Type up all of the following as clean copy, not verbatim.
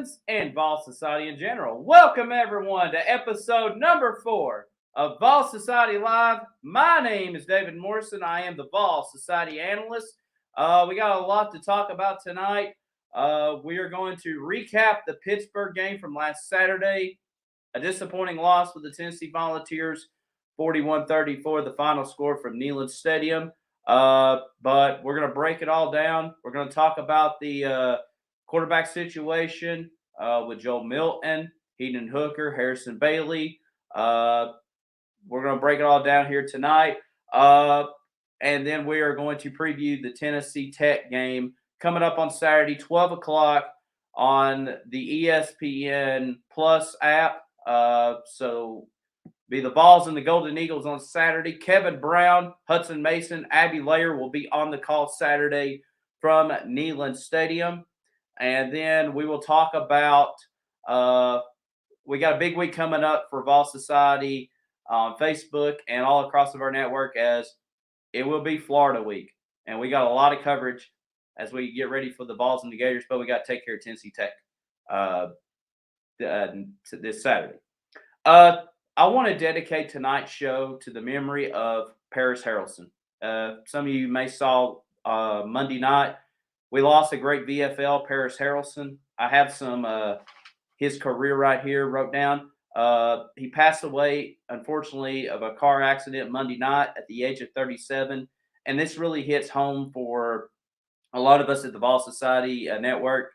fans and Vol Society in general. Welcome everyone to episode number 4 of Vol Society Live. My name is David Morrison. I am the Vol Society Analyst. We got a lot to talk about tonight. We are going to recap the Pittsburgh game from last Saturday. A disappointing loss with the Tennessee Volunteers, 41-34, the final score from Neyland Stadium. But we're going to break it all down. We're going to talk about the quarterback situation with Joe Milton, Hendon Hooker, Harrison Bailey. We're going to break it all down here tonight. And then we are going to preview the Tennessee Tech game coming up on Saturday, 12 o'clock on the ESPN Plus app. So be the Vols and the Golden Eagles on Saturday. Kevin Brown, Hudson Mason, Abby Layer will be on the call Saturday from Neyland Stadium. And then we will talk about we got a big week coming up for Vol Society on Facebook and all across of our network, as it will be Florida week. And we got a lot of coverage as we get ready for the Vols and the Gators, but we got to take care of Tennessee Tech this Saturday. I want to dedicate tonight's show to the memory of Paris Harrelson. Some of you may saw Monday night, we lost a great VFL, Paris Harrelson. I have some his career right here wrote down. He passed away, unfortunately, of a car accident Monday night at the age of 37. And this really hits home for a lot of us at the Vol Society Network.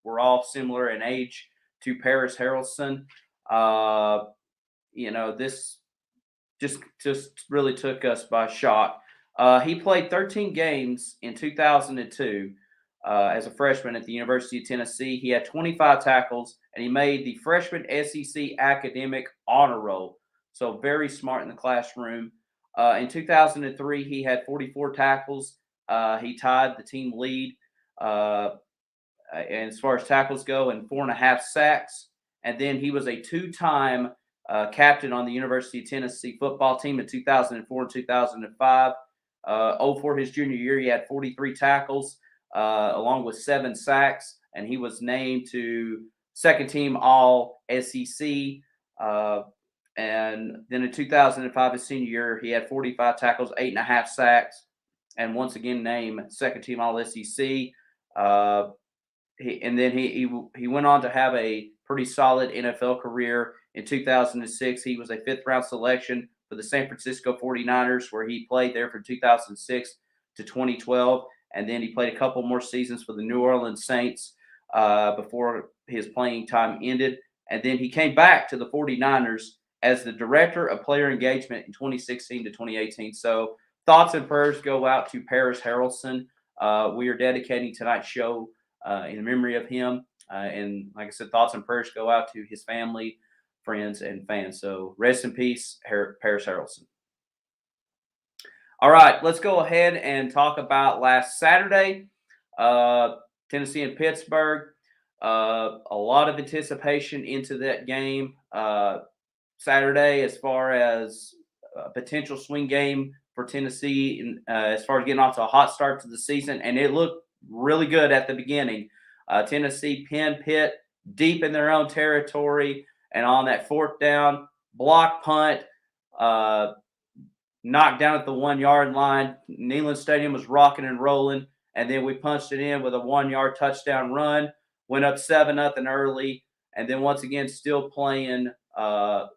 We're all similar in age to Paris Harrelson. This just really took us by shock. He played 13 games in 2002 as a freshman at the University of Tennessee. He had 25 tackles, and he made the freshman SEC academic honor roll. So very smart in the classroom. In 2003, he had 44 tackles. He tied the team lead and as far as tackles go, and 4.5 sacks. And then he was a two-time captain on the University of Tennessee football team in 2004 and 2005. For his junior year, he had 43 tackles along with 7 sacks, and he was named to second team All SEC. And then in 2005, his senior year, he had 45 tackles, 8.5 sacks, and once again named second team All SEC. He went on to have a pretty solid NFL career. In 2006, he was a 5th-round selection for the San Francisco 49ers, where he played there from 2006 to 2012. And then he played a couple more seasons for the New Orleans Saints before his playing time ended. And then he came back to the 49ers as the director of player engagement in 2016 to 2018. So thoughts and prayers go out to Paris Harrelson. We are dedicating tonight's show in memory of him. And like I said, thoughts and prayers go out to his family, friends, and fans. So rest in peace, Paris Harrelson. All right, let's go ahead and talk about last Saturday, Tennessee and Pittsburgh. A lot of anticipation into that game Saturday as far as a potential swing game for Tennessee as far as getting off to a hot start to the season. And it looked really good at the beginning. Tennessee pinned Pitt deep in their own territory, and on that 4th down, block punt, knocked down at the 1-yard line. Neyland Stadium was rocking and rolling, and then we punched it in with a 1-yard touchdown run, went up 7-0 early, and then once again still playing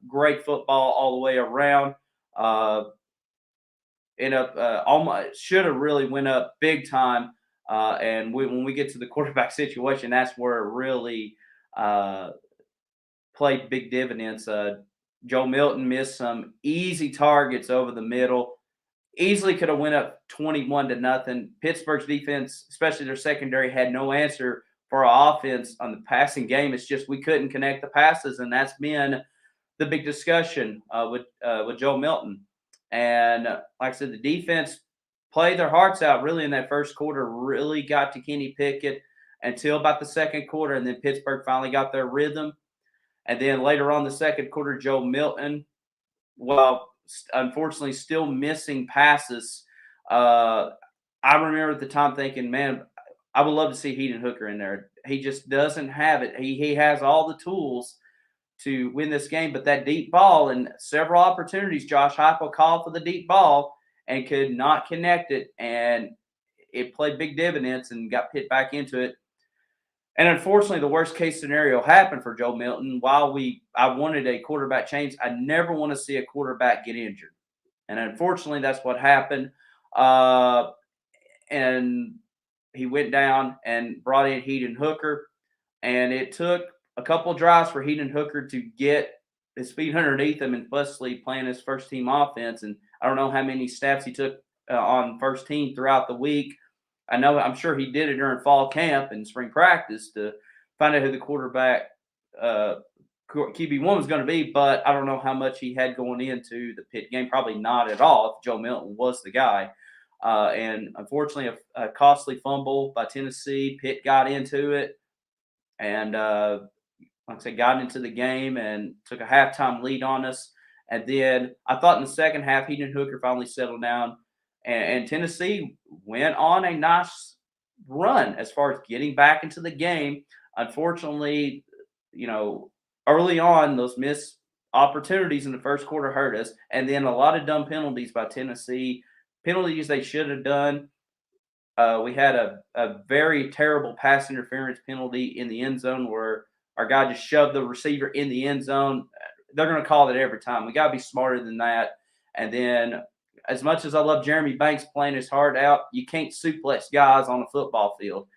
great football all the way around. Almost should have really went up big time. And when we get to the quarterback situation, that's where it really played big dividends. Joe Milton missed some easy targets over the middle. Easily could have went up 21-0. Pittsburgh's defense, especially their secondary, had no answer for our offense on the passing game. It's just we couldn't connect the passes, and that's been the big discussion with Joe Milton. And like I said, the defense played their hearts out really in that first quarter, really got to Kenny Pickett until about the second quarter, and then Pittsburgh finally got their rhythm. And then later on the second quarter, Joe Milton, while unfortunately still missing passes, I remember at the time thinking, man, I would love to see Hendon Hooker in there. he just doesn't have it. He has all the tools to win this game, but that deep ball and several opportunities, Josh Heupel called for the deep ball and could not connect it, and it played big dividends and got put back into it. And unfortunately, the worst case scenario happened for Joe Milton. While I wanted a quarterback change, I never want to see a quarterback get injured, and unfortunately, that's what happened. And he went down and brought in Hendon Hooker, and it took a couple of drives for Hendon Hooker to get his feet underneath him and Fusley playing his first team offense. And I don't know how many snaps he took on first team throughout the week. I'm sure he did it during fall camp and spring practice to find out who the quarterback QB1 was going to be, but I don't know how much he had going into the Pitt game. Probably not at all if Joe Milton was the guy. And unfortunately, a costly fumble by Tennessee. Pitt got into it and, like I said, got into the game and took a halftime lead on us. And then I thought in the second half, Hendon Hooker finally settled down. And Tennessee went on a nice run as far as getting back into the game. Unfortunately, early on, those missed opportunities in the first quarter hurt us. And then a lot of dumb penalties by Tennessee, penalties they should have done. We had a very terrible pass interference penalty in the end zone where our guy just shoved the receiver in the end zone. They're going to call it every time. We got to be smarter than that. And then, as much as I love Jeremy Banks playing his heart out, you can't suplex guys on a football field.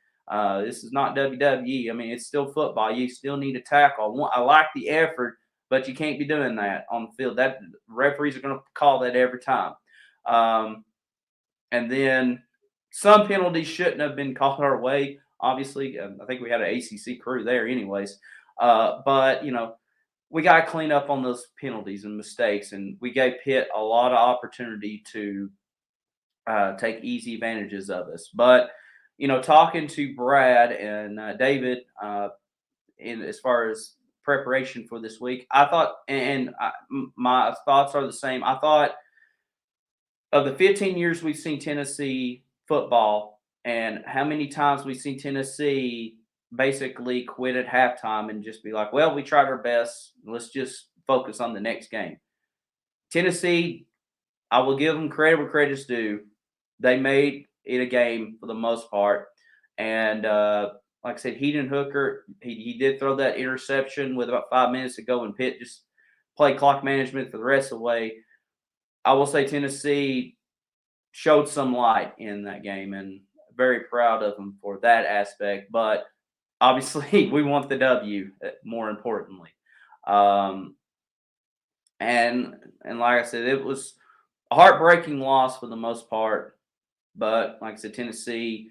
This is not WWE. I mean, it's still football. You still need a tackle. I like the effort, but you can't be doing that on the field. That referees are going to call that every time. And then some penalties shouldn't have been called our way. Obviously, I think we had an ACC crew there anyways. But, we got to clean up on those penalties and mistakes, and we gave Pitt a lot of opportunity to take easy advantages of us. But, talking to Brad and David as far as preparation for this week, I thought, my thoughts are the same. I thought of the 15 years we've seen Tennessee football and how many times we've seen Tennessee basically quit at halftime and just be like, well, we tried our best. Let's just focus on the next game. Tennessee, I will give them credit where credit's due. They made it a game for the most part. And like I said, Hendon Hooker, he did throw that interception with about 5 minutes to go, and Pitt just played clock management for the rest of the way. I will say Tennessee showed some light in that game, and very proud of them for that aspect. But obviously, we want the W more importantly. And like I said, it was a heartbreaking loss for the most part. But like I said, Tennessee,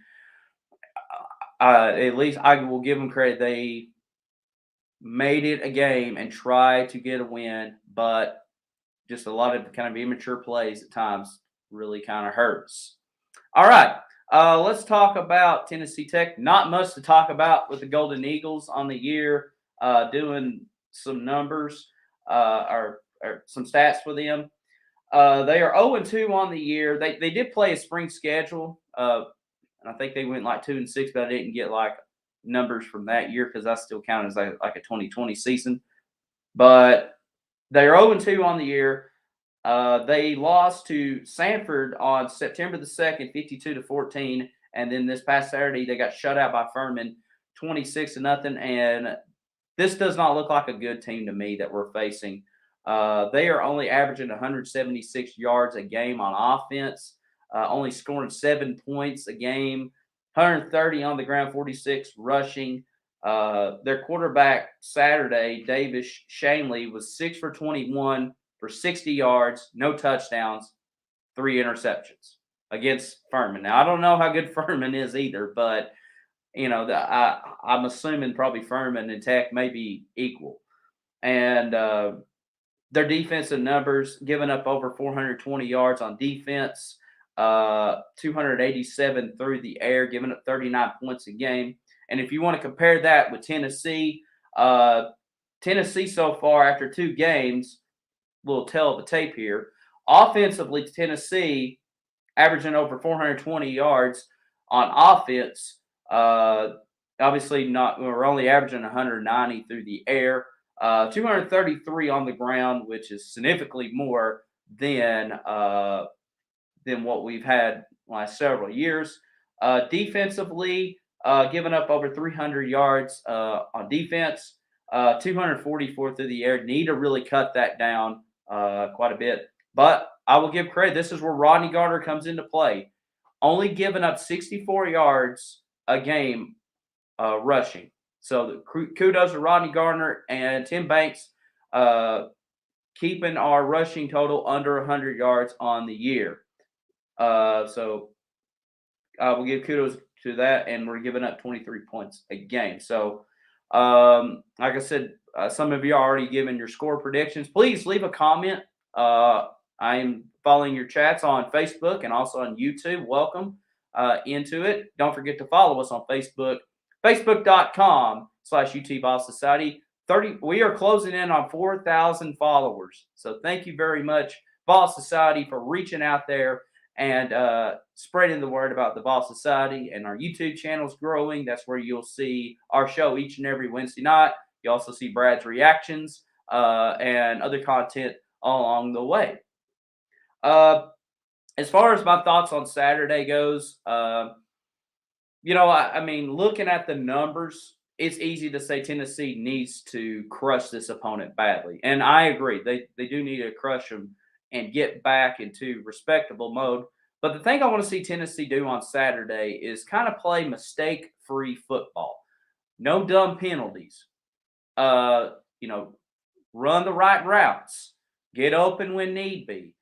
at least I will give them credit. They made it a game and tried to get a win, but just a lot of kind of immature plays at times really kind of hurts. All right. Let's talk about Tennessee Tech. Not much to talk about with the Golden Eagles on the year, doing some numbers or some stats for them. They are 0-2 on the year. They did play a spring schedule, and I think they went like 2-6, but I didn't get like numbers from that year because I still count as like a 2020 season. But they're 0-2 on the year. They lost to Sanford on September the 2nd, 52-14. And then this past Saturday, they got shut out by Furman, 26-0. And this does not look like a good team to me that we're facing. They are only averaging 176 yards a game on offense, only scoring 7 points a game, 130 on the ground, 46 rushing. Their quarterback Saturday, Davis Shanley, was 6 for 21 for 60 yards, no touchdowns, 3 interceptions against Furman. Now, I don't know how good Furman is either, but, I'm assuming probably Furman and Tech may be equal. And their defensive numbers, giving up over 420 yards on defense, 287 through the air, giving up 39 points a game. And if you want to compare that with Tennessee, Tennessee so far after 2 games, little tell of the tape here. Offensively, Tennessee averaging over 420 yards on offense, Obviously, we're only averaging 190 through the air, 233 on the ground, which is significantly more than what we've had last several years. Defensively, giving up over 300 yards on defense, 244 through the air. Need to really cut that down quite a bit. But I will give credit. This is where Rodney Garner comes into play. Only giving up 64 yards a game rushing. So kudos to Rodney Garner and Tim Banks keeping our rushing total under 100 yards on the year. So we'll give kudos to that, and we're giving up 23 points a game. So, like I said, some of you are already given your score predictions. Please leave a comment. I am following your chats on Facebook and also on YouTube. Welcome into it. Don't forget to follow us on Facebook, facebook.com/UT Vol Society. We are closing in on 4,000 followers. So thank you very much, Vol Society, for reaching out there and spreading the word about the Vol Society. And our YouTube channel is growing. That's where you'll see our show each and every Wednesday night. You also see Brad's reactions and other content along the way. As far as my thoughts on Saturday goes, I mean, looking at the numbers, it's easy to say Tennessee needs to crush this opponent badly. And I agree. They do need to crush them and get back into respectable mode. But the thing I want to see Tennessee do on Saturday is kind of play mistake-free football. No dumb penalties. Run the right routes. Get open when need be.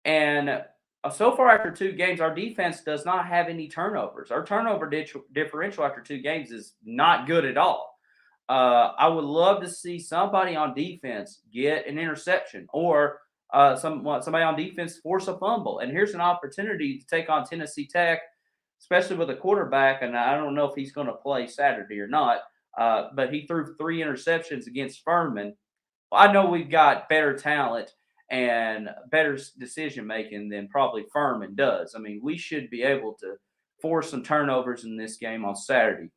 And so far after 2 games, our defense does not have any turnovers. Our turnover differential after 2 games is not good at all. I would love to see somebody on defense get an interception or somebody on defense force a fumble. And here's an opportunity to take on Tennessee Tech, especially with a quarterback. And I don't know if he's going to play Saturday or not, but he threw 3 interceptions against Furman. I know we've got better talent and better decision making than probably Furman does. I mean, we should be able to force some turnovers in this game on Saturday.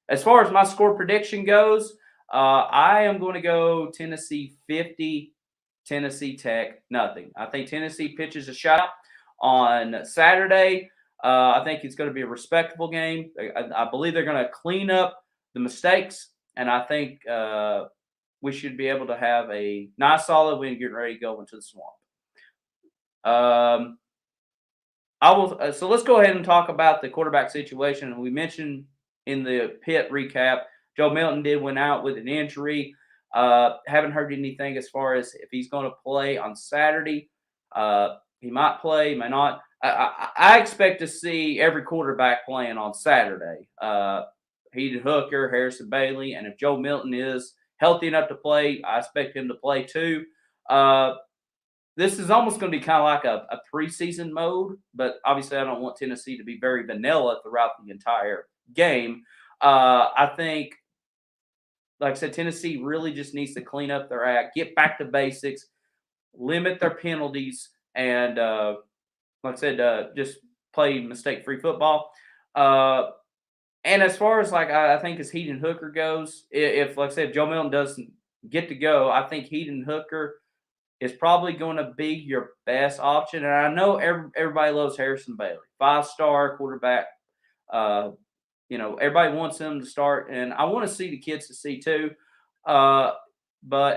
As far as my score prediction goes, I am going to go Tennessee 50, Tennessee Tech nothing. I think Tennessee pitches a shot on Saturday. I think it's going to be a respectable game. I believe they're going to clean up the mistakes, and I think we should be able to have a nice, solid win getting ready to go into the swamp. So let's go ahead and talk about the quarterback situation. We mentioned in the Pitt recap, Joe Milton did went out with an injury. Haven't heard anything as far as if he's going to play on Saturday. He might play, he may not. I expect to see every quarterback playing on Saturday. Hendon Hooker, Harrison Bailey, and if Joe Milton is healthy enough to play, I expect him to play too. This is almost going to be kind of like a preseason mode, but obviously I don't want Tennessee to be very vanilla throughout the entire game. I think, like I said, Tennessee really just needs to clean up their act, get back to basics, limit their penalties, and like I said, just play mistake-free football. And as far as I think as Hendon Hooker goes, if like I said, if Joe Milton doesn't get to go, I think Hendon Hooker is probably going to be your best option. And I know everybody loves Harrison Bailey, 5-star quarterback. Everybody wants him to start, and I want to see the kids to see too. But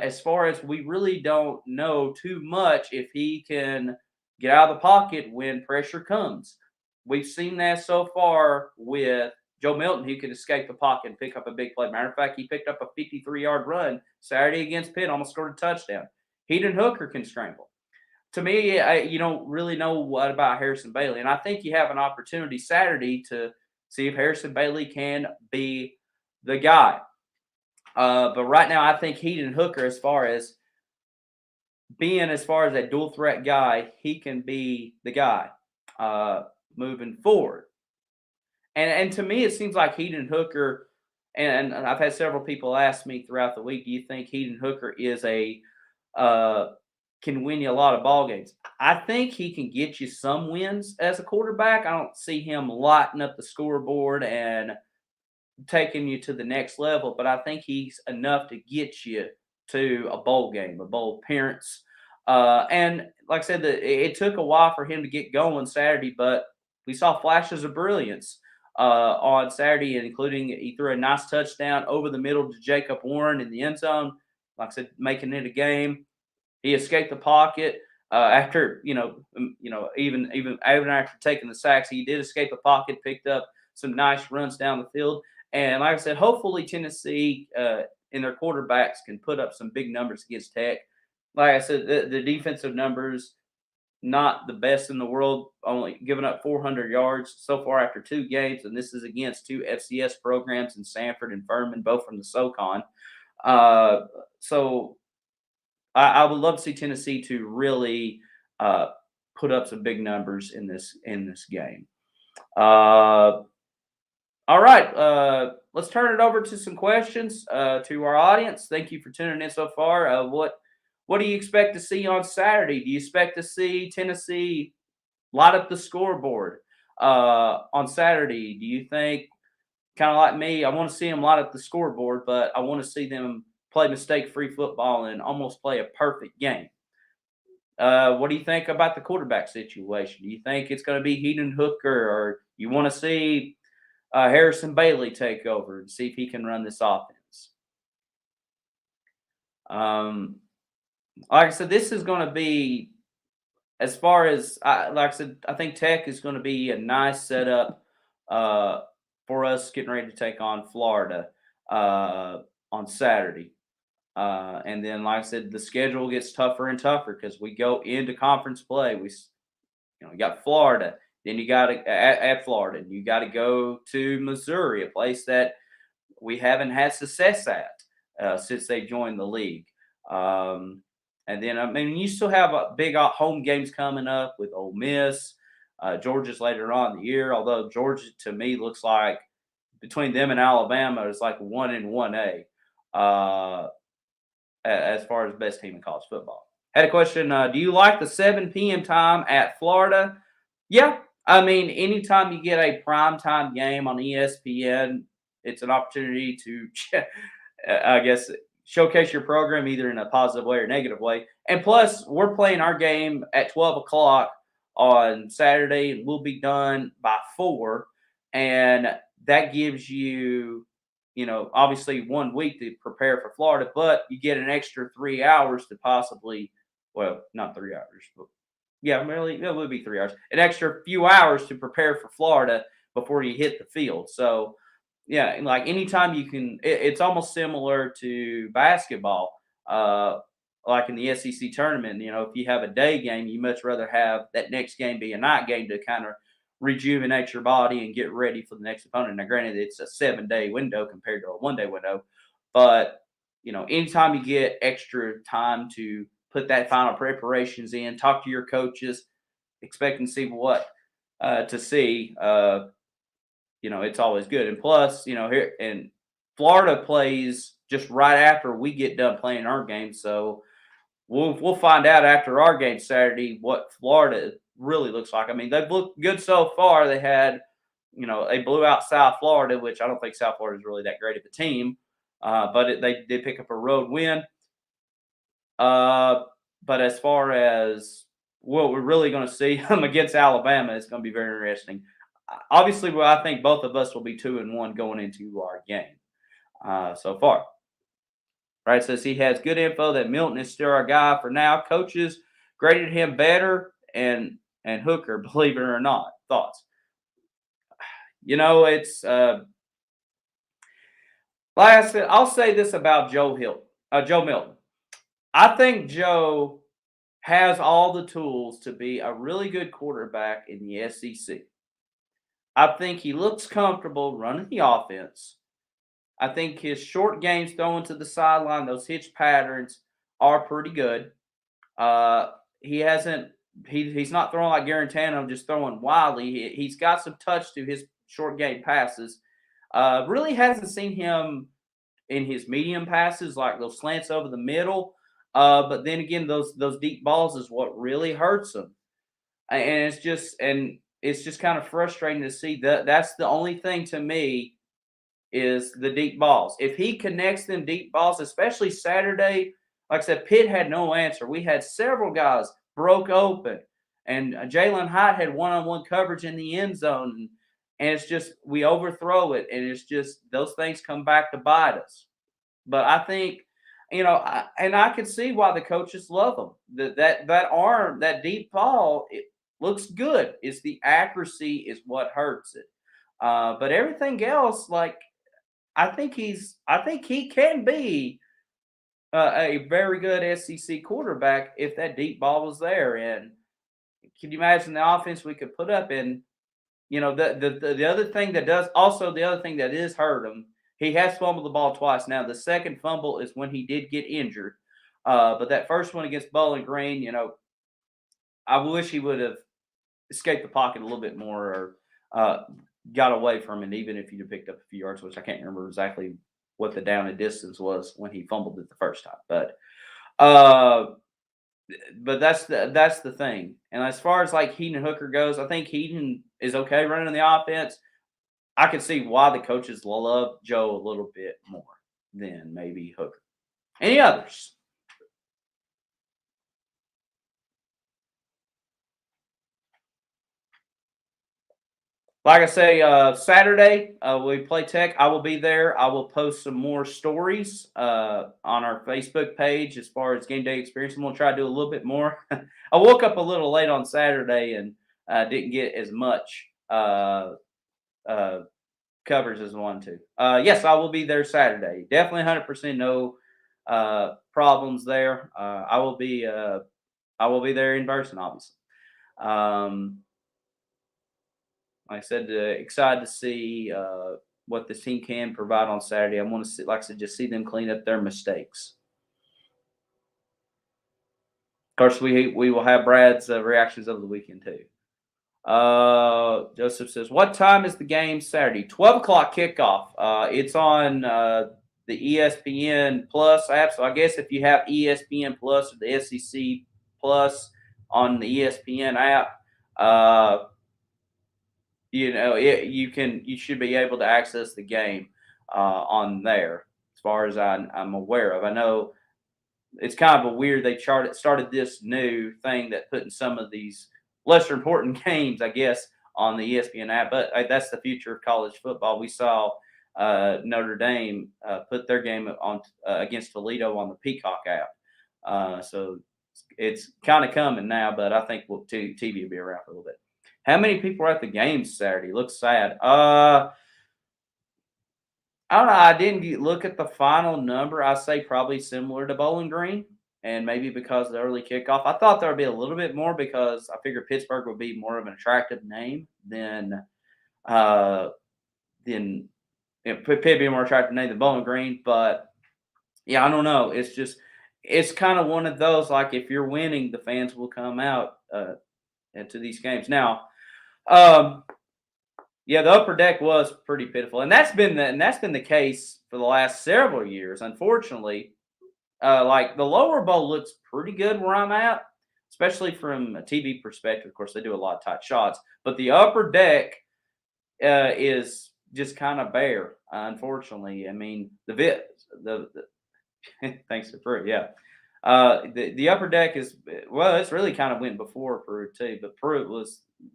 as far as we really don't know too much if he can get out of the pocket when pressure comes. We've seen that so far with Joe Milton, who could escape the pocket and pick up a big play. Matter of fact, he picked up a 53-yard run Saturday against Pitt, almost scored a touchdown. Hendon Hooker can scramble. To me, you don't really know what about Harrison Bailey, and I think you have an opportunity Saturday to see if Harrison Bailey can be the guy. But right now, I think Hendon Hooker, as far as a dual threat guy, he can be the guy moving forward. And to me, it seems like Hendon Hooker, and I've had several people ask me throughout the week, do you think Hendon Hooker is can win you a lot of ball games? I think he can get you some wins as a quarterback. I don't see him lighting up the scoreboard and taking you to the next level, but I think he's enough to get you to a bowl game, a bowl appearance. And like I said, it took a while for him to get going Saturday, but we saw flashes of brilliance on Saturday, including he threw a nice touchdown over the middle to Jacob Warren in the end zone. Like I said, making it a game. He escaped the pocket after even after taking the sacks, he did escape the pocket, picked up some nice runs down the field, and like I said, hopefully Tennessee and their quarterbacks can put up some big numbers against Tech. Like I said, the defensive numbers not the best in the world, only giving up 400 yards so far after 2 games, and this is against 2 FCS programs in Sanford and Furman, both from the SoCon. So I would love to see Tennessee to really put up some big numbers in this game. All right, let's turn it over to some questions to our audience. Thank you for tuning in so far. What do you expect to see on Saturday? Do you expect to see Tennessee light up the scoreboard on Saturday? Do you think, kind of like me, I want to see them light up the scoreboard, but I want to see them play mistake-free football and almost play a perfect game? What do you think about the quarterback situation? Do you think it's going to be Hendon Hooker, or you want to see Harrison Bailey take over and see if he can run this offense? Like I said, this is going to be, as far as like I said, I think Tech is going to be a nice setup for us getting ready to take on Florida on Saturday. And then, like I said, the schedule gets tougher and tougher because we go into conference play. We got Florida, then you got to at Florida, and you got to go to Missouri, a place that we haven't had success at since they joined the league. And then, I mean, you still have big home games coming up with Ole Miss, Georgia's later on in the year. Although Georgia, to me, looks like between them and Alabama is like 1 and 1A. As far as best team in college football. Had a question. Do you like the 7 p.m. time at Florida? Yeah. I mean, anytime you get a primetime game on ESPN, it's an opportunity to, I guess, showcase your program either in a positive way or negative way. And plus, we're playing our game at 12 o'clock on Saturday, and we'll be done by 4. And that gives you, obviously 1 week to prepare for Florida, but you get an extra 3 hours to possibly, well, not 3 hours, but yeah, really, it would be 3 hours, an extra few hours to prepare for Florida before you hit the field. So, yeah, like anytime you can, it's almost similar to basketball. Like in the SEC tournament, if you have a day game, you much rather have that next game be a night game to kind of rejuvenate your body and get ready for the next opponent. Now, granted, it's a 7-day window compared to a 1-day window, but anytime you get extra time to put that final preparations in, talk to your coaches, expecting to see what to see. It's always good. And plus, here and Florida plays just right after we get done playing our game, so we'll find out after our game Saturday what Florida really looks like. I mean, they've looked good so far. They had, they blew out South Florida, which I don't think South Florida is really that great of a team, but they did pick up a road win. But as far as what we're really going to see against Alabama, it's going to be very interesting. Obviously, I think both of us will be 2-1 going into our game so far. Right, says he has good info that Milton is still our guy for now. Coaches graded him better and Hooker, believe it or not. Thoughts? It's like I said, I'll say this about Joe Milton. I think Joe has all the tools to be a really good quarterback in the SEC. I think he looks comfortable running the offense. I think his short games throwing to the sideline, those hitch patterns are pretty good. He's not throwing like Garantano, just throwing wildly. He's got some touch to his short game passes. Really hasn't seen him in his medium passes, like those slants over the middle. But then again, those deep balls is what really hurts him. And it's just kind of frustrating to see that. That's the only thing to me is the deep balls. If he connects them deep balls, especially Saturday, like I said, Pitt had no answer. We had several guys broke open, and Jalen Hyatt had one-on-one coverage in the end zone, and it's just we overthrow it, and it's just those things come back to bite us. But I think, and I can see why the coaches love them. That arm, that deep ball, it looks good. It's the accuracy is what hurts it. But everything else, like I think he can be a very good SEC quarterback if that deep ball was there. And can you imagine the offense we could put up? And the other thing that does also the other thing that is hurt him. He has fumbled the ball twice. Now the second fumble is when he did get injured, but that first one against Bowling Green, I wish he would have escaped the pocket a little bit more or got away from it, even if he'd have picked up a few yards, which I can't remember exactly what the down and distance was when he fumbled it the first time. Uh, but that's the thing. And as far as like Heaton Hooker goes, I think Heaton is okay running the offense. I can see why the coaches love Joe a little bit more than maybe Hooker. Any others? Like I say, Saturday we play Tech. I will be there. I will post some more stories on our Facebook page as far as game day experience. I'm gonna try to do a little bit more. I woke up a little late on Saturday and didn't get as much uh, coverage as I wanted to. Yes, I will be there Saturday. Definitely 100% no problems there. I will be there in person, obviously. Um, like I said, excited to see what this team can provide on Saturday. I want to see, like I said, just see them clean up their mistakes. Of course, we will have Brad's reactions over the weekend too. Joseph says, "What time is the game Saturday? 12 o'clock kickoff. It's on the ESPN Plus app. So I guess if you have ESPN Plus or the SEC Plus on the ESPN app, you should be able to access the game on there. As far as I'm aware of, I know it's kind of a weird. They started this new thing that putting some of these lesser important games, I guess, on the ESPN app. But that's the future of college football. We saw Notre Dame put their game on against Toledo on the Peacock app. So it's kind of coming now, but I think TV will be around for a little bit. How many people are at the game Saturday? Looks sad. I don't know. I didn't look at the final number. I say probably similar to Bowling Green, and maybe because of the early kickoff. I thought there would be a little bit more because I figured Pittsburgh would be more of an attractive name than Pitt be a more attractive name than Bowling Green. But yeah, I don't know. It's kind of one of those like if you're winning, the fans will come out into these games now. Yeah, the upper deck was pretty pitiful, and that's been the case for the last several years. Unfortunately, like the lower bowl looks pretty good where I'm at, especially from a TV perspective. Of course, they do a lot of tight shots, but the upper deck is just kind of bare. Unfortunately, I mean the thanks to Pruitt, yeah. The upper deck is it's really kind of went before Pruitt too, but Pruitt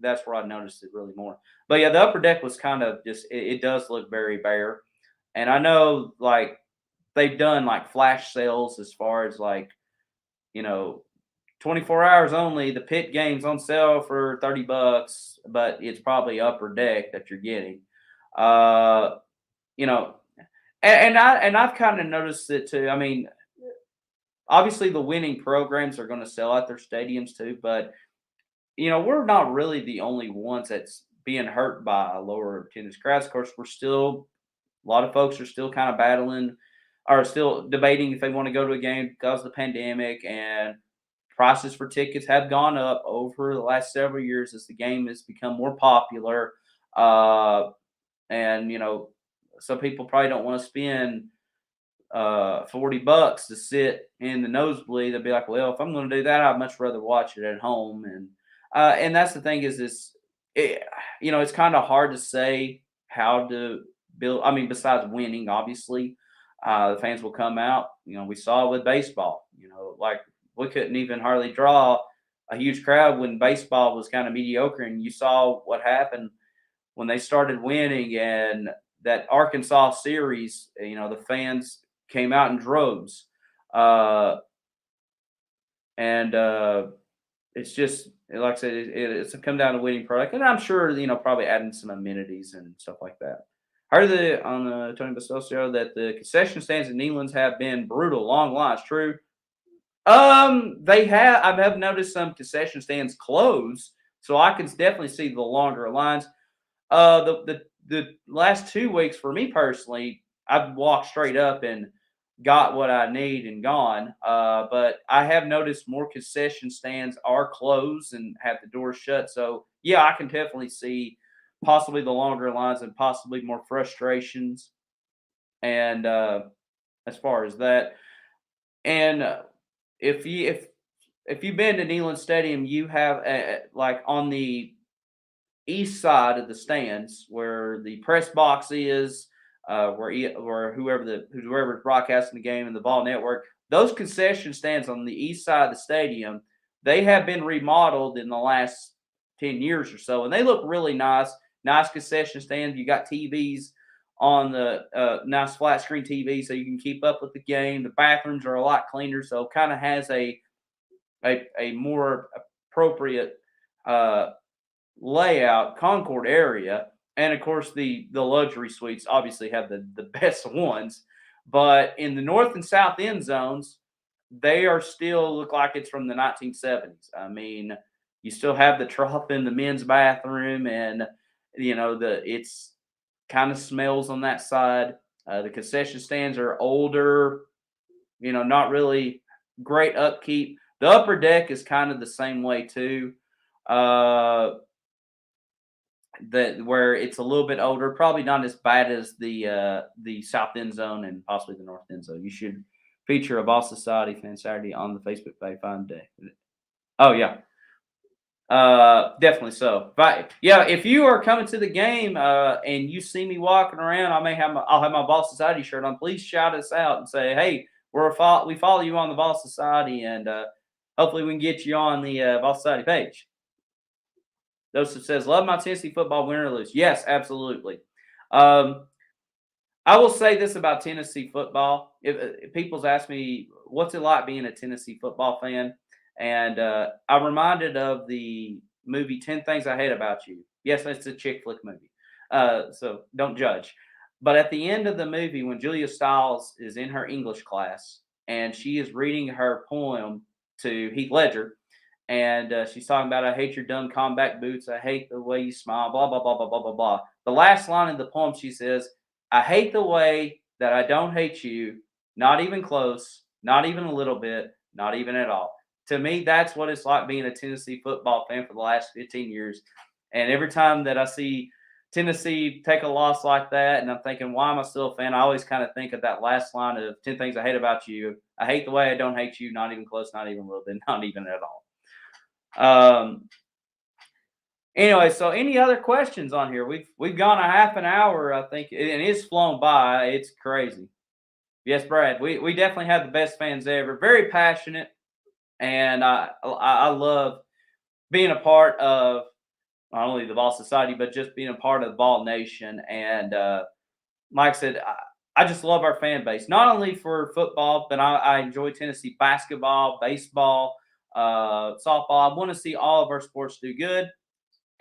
that's where I noticed it really more. But yeah, the upper deck was kind of just it does look very bare, and I know like they've done like flash sales as far as like 24 hours only. The Pitt game's on sale for $30, but it's probably upper deck that you're getting. You know, I've kind of noticed it too. I mean, obviously the winning programs are going to sell out their stadiums too, but we're not really the only ones that's being hurt by lower attendance crowds. Of course, a lot of folks are still kind of battling or still debating if they want to go to a game because of the pandemic, and prices for tickets have gone up over the last several years as the game has become more popular. And some people probably don't want to spend $40 to sit in the nosebleed. They'll be like, well, if I'm going to do that, I'd much rather watch it at home. And that's the thing it's kind of hard to say how to besides winning, obviously, the fans will come out. We saw it with baseball. Like we couldn't even hardly draw a huge crowd when baseball was kind of mediocre, and you saw what happened when they started winning and that Arkansas series. The fans came out in droves, uh, and it's just like I said, it's come down to winning product, and I'm sure probably adding some amenities and stuff like that. I heard on the Tony Bastocio that the concession stands in Neyland's have been brutal, long lines. True. They have. I have noticed some concession stands close, so I can definitely see the longer lines. The last 2 weeks for me personally, I've walked straight up and got what I need and gone. But I have noticed more concession stands are closed and have the doors shut. So yeah, I can definitely see possibly the longer lines and possibly more frustrations. And as far as that, and if you've been to Neyland Stadium, you have like on the east side of the stands where the press box is, where whoever's broadcasting the game in the Ball Network, those concession stands on the east side of the stadium, they have been remodeled in the last 10 years or so, and they look really nice. Nice concession stands. You got TVs on the nice flat screen TV, so you can keep up with the game. The bathrooms are a lot cleaner, so it kind of has a more appropriate layout, concourse area, and of course the luxury suites obviously have the best ones. But in the north and south end zones, they are still look like it's from the 1970s. I mean, you still have the trough in the men's bathroom, and it's kind of smells on that side. The concession stands are older, not really great upkeep. The upper deck is kind of the same way too. That where it's a little bit older, probably not as bad as the south end zone and possibly the north end zone. You should feature a Ball Society Fan Saturday on the Facebook page. Fine day. Oh yeah, definitely so. But yeah, if you are coming to the game and you see me walking around, I'll have my Ball Society shirt on. Please shout us out and say, hey, we follow you on the Ball Society, and hopefully we can get you on the Ball Society page. Joseph says, love my Tennessee football, win or lose. Yes, absolutely. I will say this about Tennessee football. If people's asked me, what's it like being a Tennessee football fan? And I'm reminded of the movie 10 Things I Hate About You. Yes, it's a chick flick movie. So don't judge. But at the end of the movie, when Julia Stiles is in her English class and she is reading her poem to Heath Ledger, and she's talking about, I hate your dumb combat boots. I hate the way you smile, blah, blah, blah, blah, blah, blah, blah. The last line of the poem, she says, I hate the way that I don't hate you, not even close, not even a little bit, not even at all. To me, that's what it's like being a Tennessee football fan for the last 15 years. And every time that I see Tennessee take a loss like that, and I'm thinking, why am I still a fan? I always kind of think of that last line of 10 Things I Hate About You. I hate the way I don't hate you, not even close, not even a little bit, not even at all. Anyway, so any other questions on here? We've gone a half an hour, I think, and it's flown by. It's crazy. Yes, Brad, we definitely have the best fans ever. Very passionate, and I love being a part of not only the Ball Society, but just being a part of the Ball Nation. And like I said, I just love our fan base, not only for football, but I enjoy Tennessee basketball, baseball, softball. I want to see all of our sports do good.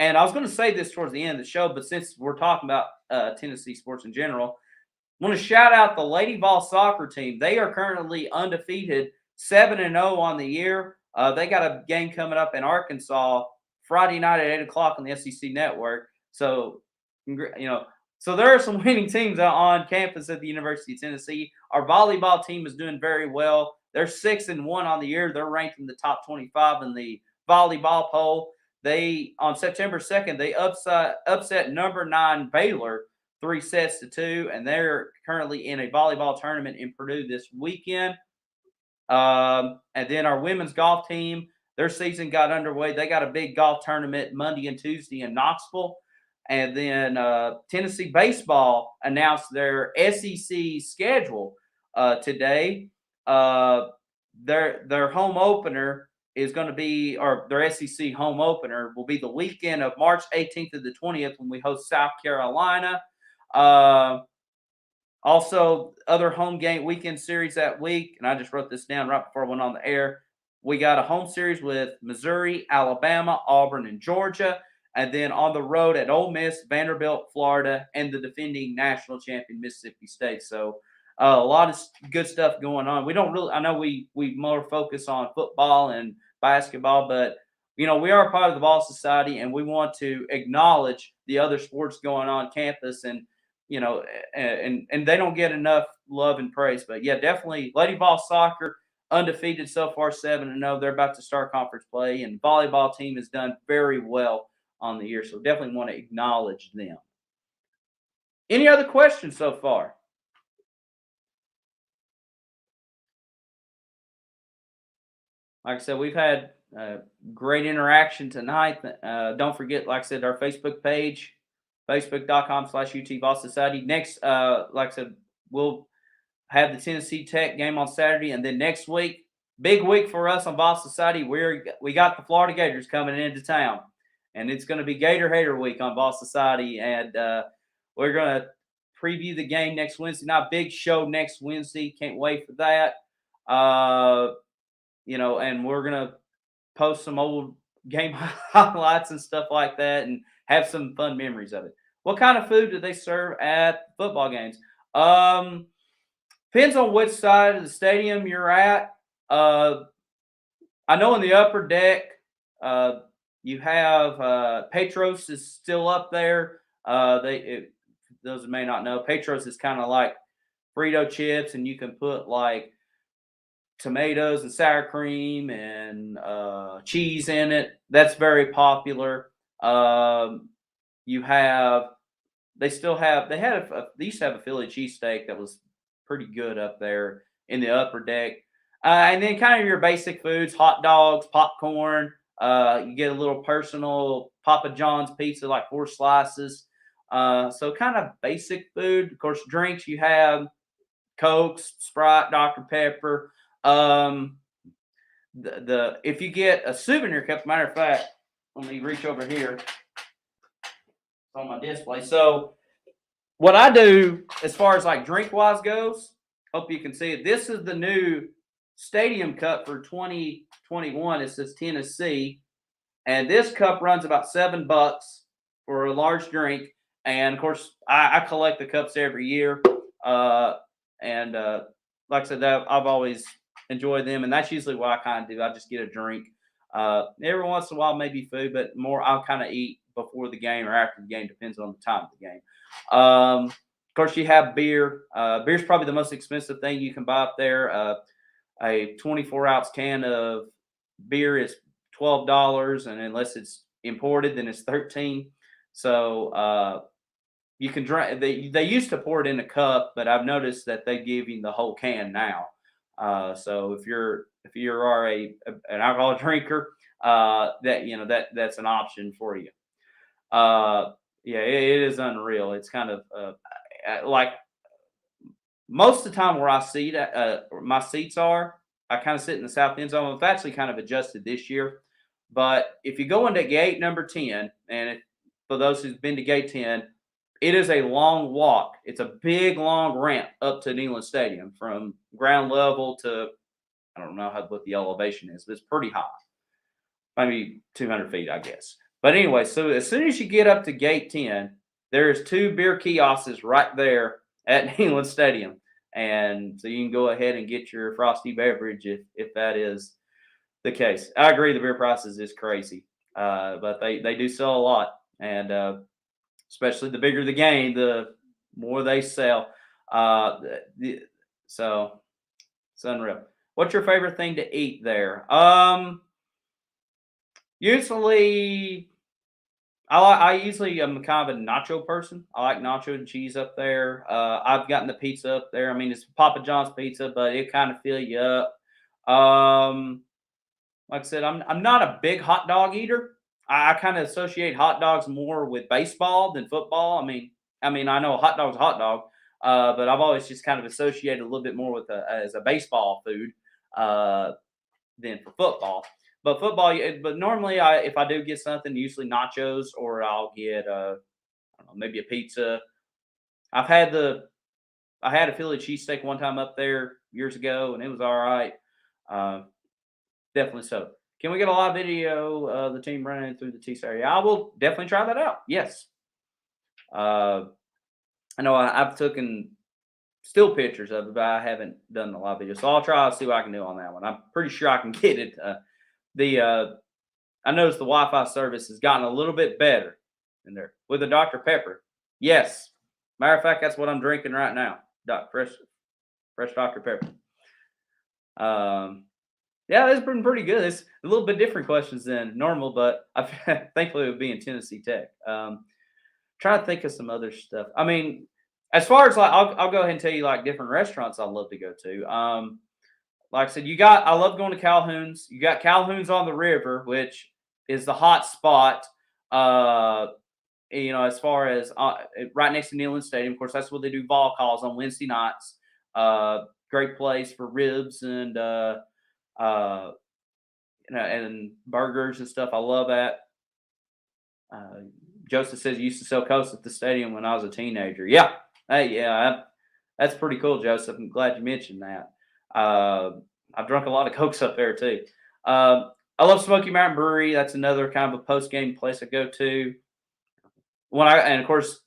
And I was going to say this towards the end of the show, but since we're talking about Tennessee sports in general, I want to shout out the Lady Ball soccer team. They are currently undefeated, 7-0 on the year. They got a game coming up in Arkansas Friday night at 8 o'clock on the SEC network. So, so there are some winning teams on campus at the University of Tennessee. Our volleyball team is doing very well. They're 6-1 on the year. They're ranked in the top 25 in the volleyball poll. They on September 2nd, they upset number 9 Baylor 3-2, and they're currently in a volleyball tournament in Purdue this weekend. And then our women's golf team, their season got underway. They got a big golf tournament Monday and Tuesday in Knoxville. And then Tennessee baseball announced their SEC schedule today. Their home opener is going to be, or their SEC home opener will be the weekend of March 18th to the 20th when we host South Carolina. Also, other home game weekend series that week, and I just wrote this down right before I went on the air. We got a home series with Missouri, Alabama, Auburn, and Georgia. And then on the road at Ole Miss, Vanderbilt, Florida, and the defending national champion Mississippi State. So a lot of good stuff going on. We don't really, I know we more focus on football and basketball, but we are part of the Ball Society, and we want to acknowledge the other sports going on campus, and and they don't get enough love and praise. But yeah, definitely Lady Ball Soccer undefeated so far, 7-0. They're about to start conference play, and volleyball team has done very well on the year. So definitely want to acknowledge them. Any other questions so far? Like I said, we've had great interaction tonight. Don't forget, like I said, our Facebook page, facebook.com/UT Ball Society. Next, like I said, we'll have the Tennessee Tech game on Saturday, and then next week, big week for us on Ball Society. We got the Florida Gators coming into town, and it's going to be Gator Hater Week on Ball Society, and we're going to preview the game next Wednesday night. Big show next Wednesday. Can't wait for that. And we're going to post some old game highlights and stuff like that and have some fun memories of it. What kind of food do they serve at football games? Depends on which side of the stadium you're at. I know in the upper deck, you have Petros is still up there. Those who may not know, Petros is kind of like Frito chips, and you can put like tomatoes and sour cream and cheese in it. That's very popular. They used to have a Philly cheesesteak that was pretty good up there in the upper deck. And then kind of your basic foods, hot dogs, popcorn. You get a little personal Papa John's pizza, like 4 slices. So kind of basic food. Of course, drinks, you have Cokes, Sprite, Dr. Pepper. If you get a souvenir cup, matter of fact, let me reach over here. It's on my display. So what I do as far as like drink wise goes, hope you can see it. This is the new stadium cup for 2021. It says Tennessee, and this cup runs about $7 for a large drink. And of course, I collect the cups every year. Like I said, I've always enjoyed them, and that's usually what I kind of do. I just get a drink. Every once in a while, maybe food, but more I'll kind of eat before the game or after the game, depends on the time of the game. Of course, you have beer. Beer's probably the most expensive thing you can buy up there. A 24-ounce can of beer is $12, and unless it's imported, then it's $13. So you can drink. They used to pour it in a cup, but I've noticed that they give you the whole can now. So if you are an alcohol drinker, that's an option for you. It is unreal. It's kind of like most of the time where I see that my seats are, I kind of sit in the south end zone. I've actually kind of adjusted this year, but if you go into gate number 10, and for those who've been to gate 10, it is a long walk. It's a big, long ramp up to Neyland Stadium from ground level to, I don't know what the elevation is, but it's pretty high. Maybe 200 feet, I guess. But anyway, so as soon as you get up to gate 10, there's 2 beer kiosks right there at Neyland Stadium. And so you can go ahead and get your frosty beverage if that is the case. I agree, the beer prices is crazy, but they do sell a lot. And especially the bigger the game, the more they sell. So it's unreal. What's your favorite thing to eat there? Usually, I usually am kind of a nacho person. I like nacho and cheese up there. I've gotten the pizza up there. I mean, it's Papa John's pizza, but it kind of fill you up. Like I said, I'm not a big hot dog eater. I kind of associate hot dogs more with baseball than football. I know a hot dog's a hot dog, but I've always just kind of associated a little bit more with as a baseball food uh, than for football. But football, but normally, if I do get something, usually nachos, or I'll get I don't know, maybe a pizza. I've had the I had a Philly cheesesteak one time up there years ago, and it was all right. Uh, Definitely so. Can we get a live video of the team running through the T area? I will definitely try that out. Yes. Uh, I know I've taken still pictures of it, but I haven't done the live video. So I'll try to see what I can do on that one. I'm pretty sure I can get it. The I noticed the Wi-Fi service has gotten a little bit better in there with the Dr. Pepper. Yes. Matter of fact, that's what I'm drinking right now. Fresh Dr. Pepper. Yeah, that's been pretty good. It's a little bit different questions than normal, but thankfully it would be in Tennessee Tech. Trying to think of some other stuff. I mean, as far as like, I'll go ahead and tell you like different restaurants I love to go to. Like I said, I love going to Calhoun's. You got Calhoun's on the river, which is the hot spot. As far as right next to Neyland Stadium. Of course, that's where they do ball calls on Wednesday nights. Great place for ribs and and burgers and stuff. I love that. Joseph says he used to sell Coast at the stadium when I was a teenager. Yeah. Hey, yeah, that's pretty cool, Joseph. I'm glad you mentioned that. I've drunk a lot of Cokes up there too. I love Smoky Mountain Brewery. That's another kind of a post game place I go to. And of course,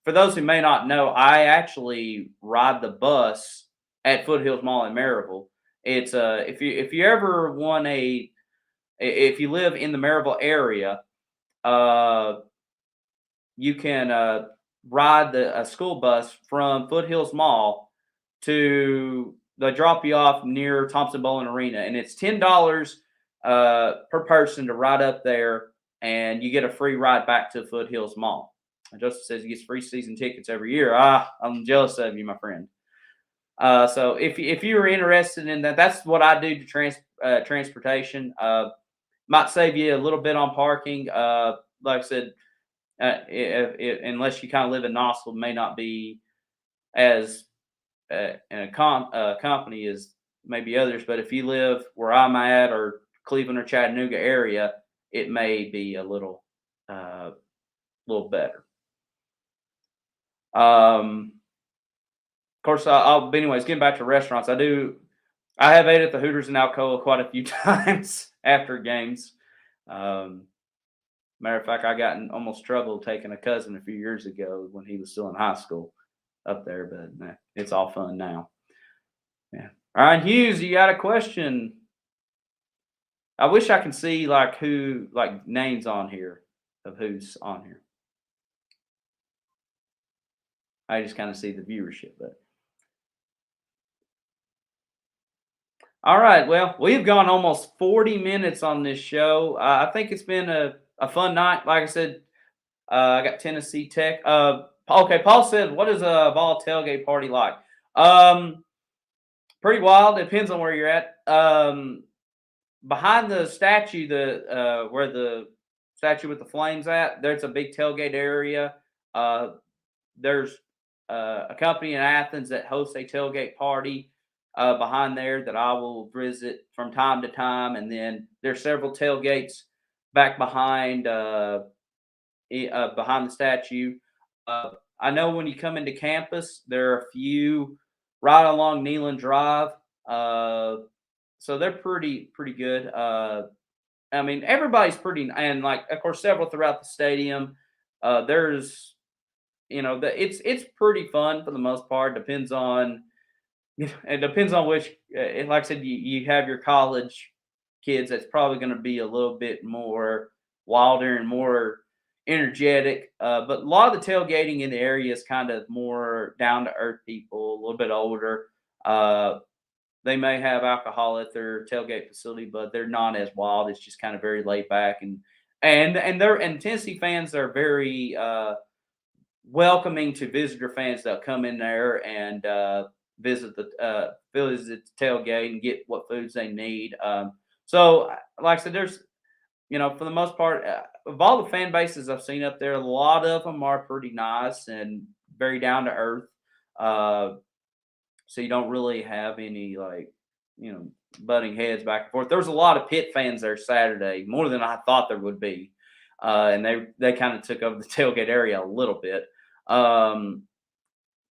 for those who may not know, I actually ride the bus at Foothills Mall in Maryville. It's if you ever want if you live in the Maryville area, you can ride a school bus from Foothills Mall to they drop you off near Thompson Bowling Arena, and it's $10 per person to ride up there, and you get a free ride back to Foothills Mall. And Joseph says he gets free season tickets every year. I'm jealous of you, my friend. So if you're interested in that, that's what I do to transportation. Might save you a little bit on parking. Like I said, unless you kind of live in Knoxville, may not be as in a company as maybe others. But if you live where I'm at, or Cleveland or Chattanooga area, it may be a little better. Of course, but anyways, getting back to restaurants, I have ate at the Hooters in Alcoa quite a few times after games. Matter of fact, I got in almost trouble taking a cousin a few years ago when he was still in high school up there, but it's all fun now. Yeah. Ryan Hughes, you got a question? I wish I can see like names on here of who's on here. I just kind of see the viewership, but all right. Well, we've gone almost 40 minutes on this show. I think it's been a fun night. Like I said, I got Tennessee Tech. Okay, Paul said, "What is a Vol tailgate party like?" Pretty wild. Depends on where you're at. Behind the statue, where the statue with the flames at, there's a big tailgate area. There's a company in Athens that hosts a tailgate party behind there that I will visit from time to time, and then there's several tailgates back behind the statue. I know when you come into campus, there are a few right along Neyland Drive, so they're pretty good. I mean, everybody's pretty, and like of course several throughout the stadium. There's, it's pretty fun for the most part. Depends on which. Like I said, you have your college kids. That's probably going to be a little bit more wilder and more energetic. But a lot of the tailgating in the area is kind of more down to earth people, a little bit older. They may have alcohol at their tailgate facility, but they're not as wild. It's just kind of very laid back, and Tennessee fans are very welcoming to visitor fans that come in there and visit the tailgate and get what foods they need. So, like I said, there's, for the most part, of all the fan bases I've seen up there, a lot of them are pretty nice and very down to earth. Uh, so you don't really have any like, butting heads back and forth. There was a lot of Pitt fans there Saturday, more than I thought there would be, and they kind of took over the tailgate area a little bit. Um,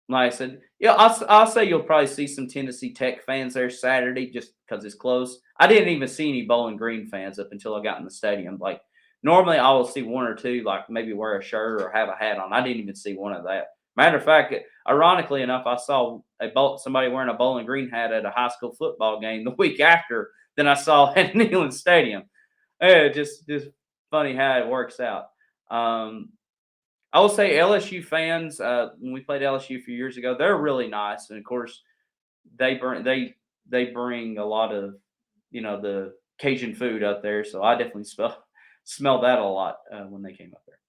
like I said, yeah, I'll say you'll probably see some Tennessee Tech fans there Saturday just because it's close. I didn't even see any Bowling Green fans up until I got in the stadium. Like normally, I will see one or two, like maybe wear a shirt or have a hat on. I didn't even see one of that. Matter of fact, ironically enough, I saw somebody wearing a Bowling Green hat at a high school football game the week after than I saw at Neyland Stadium. Just funny how it works out. I will say LSU fans, when we played LSU a few years ago, they're really nice, and of course they bring a lot of the Cajun food up there. So I definitely smell that a lot when they came up there.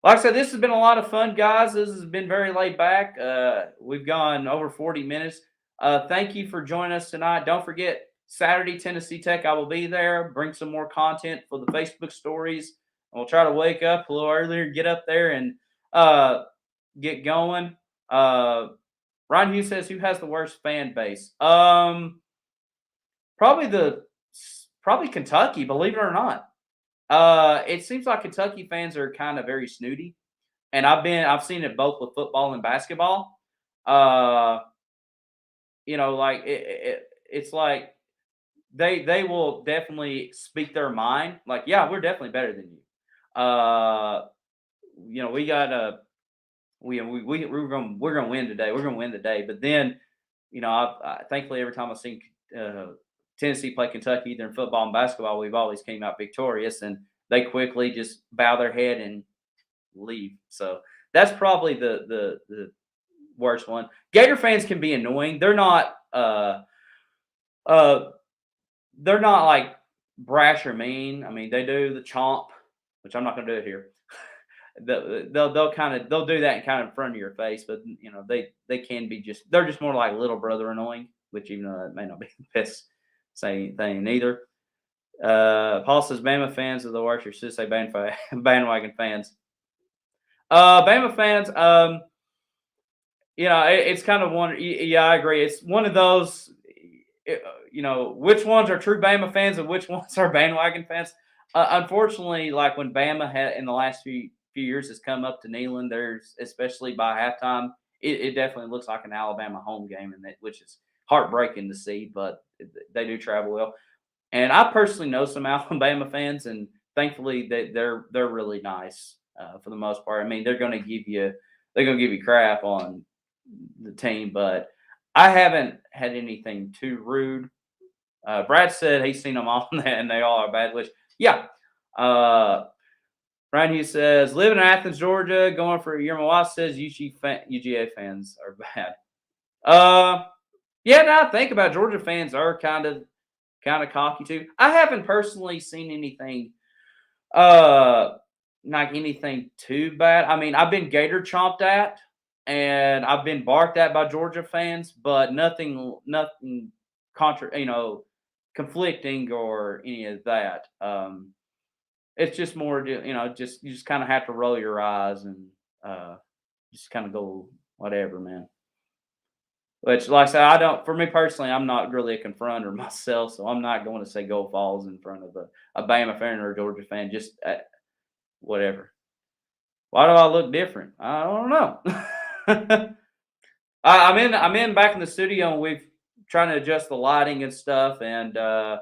Like I said, this has been a lot of fun, guys. This has been very laid back. We've gone over 40 minutes. Thank you for joining us tonight. Don't forget Saturday, Tennessee Tech. I will be there. Bring some more content for the Facebook stories. We'll try to wake up a little earlier, get up there, and get going. Ryan Hughes says, "Who has the worst fan base?" Probably Kentucky. Believe it or not, it seems like Kentucky fans are kind of very snooty, and I've seen it both with football and basketball. Like it's like they will definitely speak their mind. Like, yeah, we're definitely better than you. We got we're gonna win today. We're gonna win today. But then, thankfully every time I've seen Tennessee play Kentucky, either in football and basketball, we've always came out victorious, and they quickly just bow their head and leave. So that's probably the worst one. Gator fans can be annoying. They're not like brash or mean. I mean, they do the chomp, which I'm not going to do it here. They'll do that kind of in front of your face, but they can be they're just more like little brother annoying, which even though that may not be the best thing either. Paul says Bama fans are the worst. Or should say bandwagon fans. Bama fans, it's kind of one. Yeah, I agree. It's one of those. Which ones are true Bama fans and which ones are bandwagon fans. Unfortunately, like when Bama had in the last few years has come up to Neyland, there's especially by halftime, it definitely looks like an Alabama home game, which is heartbreaking to see. But they do travel well, and I personally know some Alabama fans, and thankfully they're really nice for the most part. I mean, they're going to give you crap on the team, but I haven't had anything too rude. Brad said he's seen them all and they all are bad. Which, yeah. Brian Hughes says, living in Athens, Georgia, going for a year. My wife says UGA fans are bad. Yeah, now I think about it, Georgia fans are kind of cocky too. I haven't personally seen anything like anything too bad. I mean, I've been gator chomped at and I've been barked at by Georgia fans, but nothing conflicting or any of that. It's just more, you just kind of have to roll your eyes and just kind of go whatever, man. Which, like I said, for me personally, I'm not really a confronter myself, so I'm not going to say go Falls in front of a Bama fan or a Georgia fan. Just whatever. Why do I look different? I don't know. I'm in back in the studio, and we've trying to adjust the lighting and stuff, and I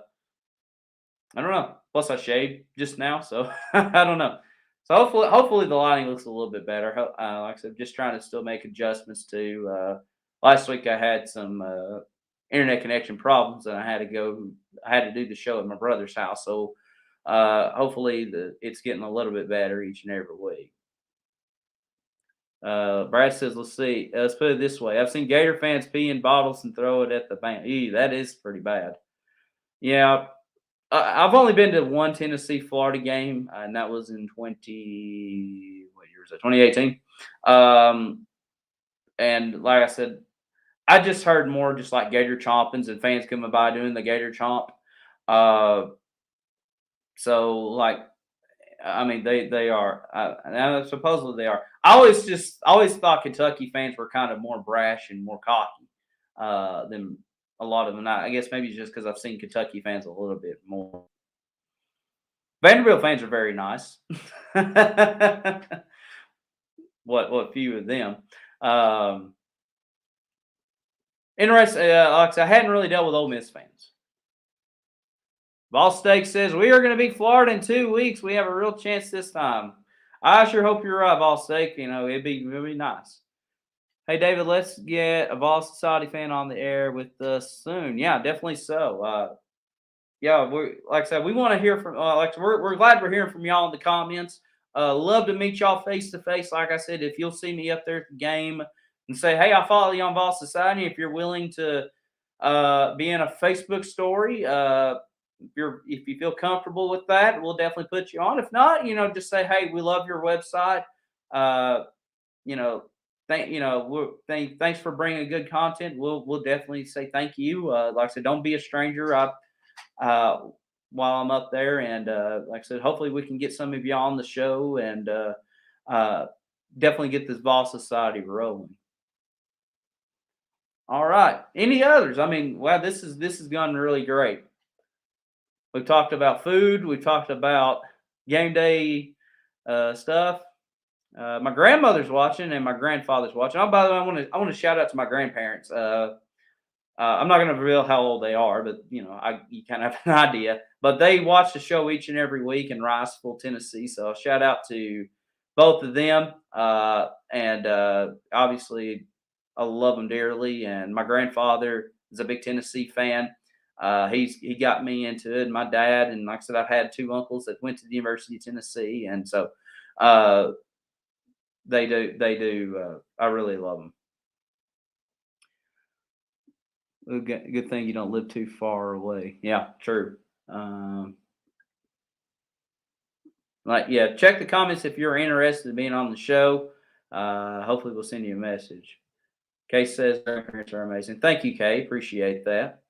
don't know. Plus, I shaved just now, so I don't know. So hopefully the lighting looks a little bit better. Like I said, just trying to still make adjustments to. Last week I had some internet connection problems, and I had to do the show at my brother's house. So hopefully it's getting a little bit better each and every week. Brad says, let's see. Let's put it this way. I've seen Gator fans pee in bottles and throw it at the bank. That is pretty bad. Yeah. I've only been to one Tennessee-Florida game, and that was in 2018. And like I said, I just heard more just like Gator chompings and fans coming by doing the Gator chomp. So, like, I mean, they are. Now supposedly they are. I always thought Kentucky fans were kind of more brash and more cocky than a lot of them. I guess maybe just because I've seen Kentucky fans a little bit more. Vanderbilt fans are very nice. What few of them. Um, Interesting. Like I said, I hadn't really dealt with Ole Miss fans. Ball Steak says we are going to beat Florida in 2 weeks. We have a real chance this time. I sure hope you're right, Ball Steak. You know, it'd be really nice. Hey, David, let's get a Vol Society fan on the air with us soon. Yeah, definitely so. Yeah, we like I said, we want to hear from. We're glad we're hearing from y'all in the comments. Love to meet y'all face to face. Like I said, if you'll see me up there at the game and say, "Hey, I follow you on Vol Society," if you're willing to be in a Facebook story, if you feel comfortable with that, we'll definitely put you on. If not, just say, "Hey, we love your website." Uh, you know, thanks for bringing good content. We'll definitely say thank you. Like I said, don't be a stranger. Uh, while I'm up there, and like I said, hopefully we can get some of y'all on the show and uh, definitely get this Vol Society rolling. All right. Any others? I mean, wow, this has gone really great. We've talked about food. We've talked about game day stuff. My grandmother's watching and my grandfather's watching. Oh, by the way, I want to shout out to my grandparents. I'm not going to reveal how old they are, but you kind of have an idea. But they watch the show each and every week in Riceville, Tennessee. So shout out to both of them, and obviously I love them dearly. And my grandfather is a big Tennessee fan. He got me into it. And my dad, and like I said, I've had 2 uncles that went to the University of Tennessee, and so they do. I really love them. Good thing you don't live too far away. Yeah, true. Check the comments if you're interested in being on the show. Hopefully, we'll send you a message. Kay says grandparents are amazing. Thank you, Kay. Appreciate that.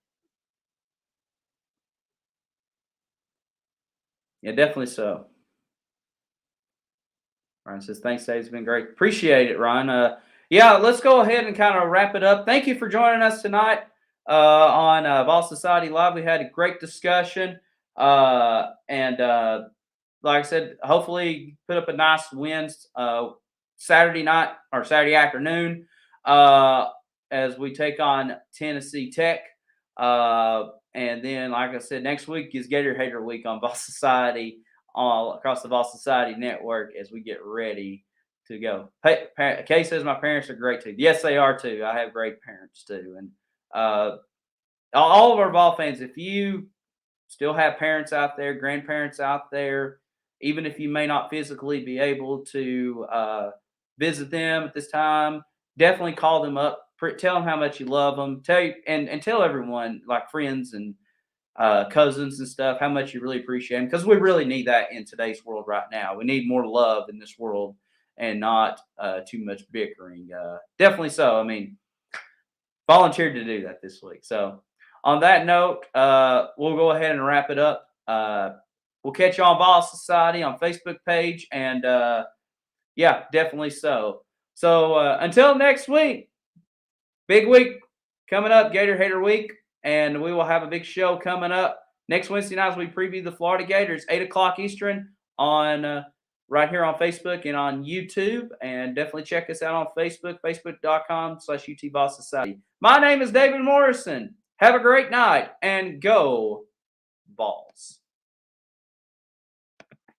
Yeah, definitely so. Ryan says, thanks, Dave. It's been great. Appreciate it, Ryan. Yeah, let's go ahead and kind of wrap it up. Thank you for joining us tonight on Vol Society Live. We had a great discussion. And like I said, hopefully put up a nice win Saturday night or Saturday afternoon as we take on Tennessee Tech. And then, like I said, next week is Gator Hater Week on Vol Society, all across the Vol Society network as we get ready to go. Hey, Kay says my parents are great too. Yes, they are too. I have great parents too. And all of our Vol fans, if you still have parents out there, grandparents out there, even if you may not physically be able to visit them at this time, definitely call them up. Tell them how much you love them. Tell everyone, like friends and cousins and stuff, how much you really appreciate them, because we really need that in today's world right now. We need more love in this world and not too much bickering. Definitely so. I mean, volunteered to do that this week. So on that note, we'll go ahead and wrap it up. We'll catch you on Vol Society on Facebook page, and yeah, definitely so. So until next week, big week coming up, Gator Hater Week, and we will have a big show coming up next Wednesday night as we preview the Florida Gators, 8:00 Eastern on right here on Facebook and on YouTube. And definitely check us out on Facebook, facebook.com/UT Vol Society. My name is David Morrison. Have a great night and go Vols.